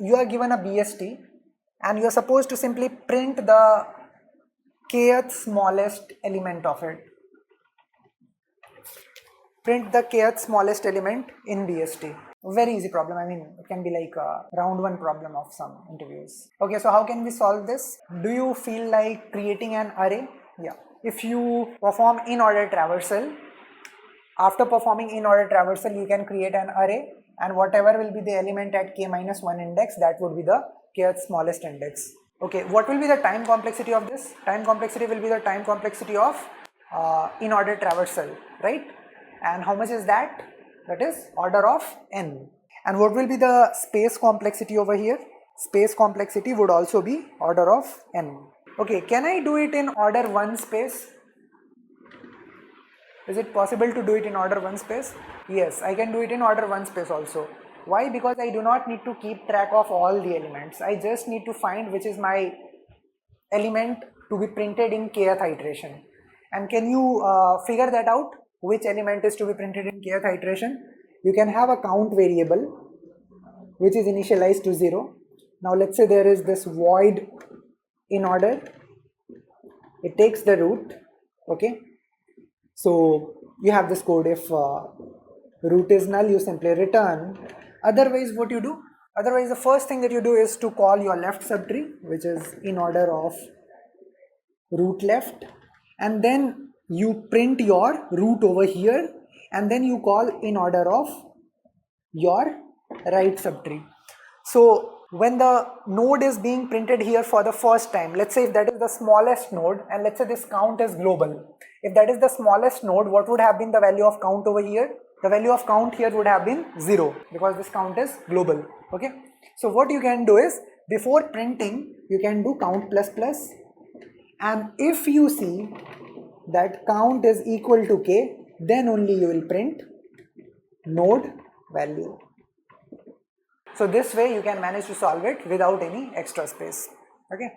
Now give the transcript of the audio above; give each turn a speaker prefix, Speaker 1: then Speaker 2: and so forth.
Speaker 1: you are given a BST and you are supposed to simply print the kth smallest element of it. Print the kth smallest element in BST. Very easy problem. I mean, it can be like a round 1 problem of some interviews. Okay, so how can we solve this? Do you feel like creating an array? Yeah. If you perform in-order traversal, after performing in-order traversal, you can create an array, and whatever will be the element at k-1 index, that would be the kth smallest index. Okay, what will be the time complexity of this? Time complexity will be the time complexity of in-order traversal, right? And how much is that? That is order of n. And what will be the space complexity over here? Space complexity would also be order of n. Okay, can I do it in order 1 space? Is it possible to do it in order 1 space? Yes, I can do it in order 1 space also. Why? Because I do not need to keep track of all the elements. I just need to find which is my element to be printed in kth iteration. And can you figure that out? Which element is to be printed in kth iteration? You can have a count variable which is initialized to 0. Now let's say there is this void in order. It takes the root. Okay. So you have this code. If root is null, you simply return. Otherwise, what you do? Otherwise, the first thing that you do is to call your left subtree, which is in order of root left, and then you print your root over here, and then you call in order of your right subtree. So when the node is being printed here for the first time, let's say if that is the smallest node, and let's say this count is global. If that is the smallest node, what would have been the value of count over here? The value of count here would have been 0 because this count is global. Okay. So what you can do is, before printing, you can do count plus plus, and if you see that count is equal to k, then only you will print node value. So this way you can manage to solve it without any extra space. Okay.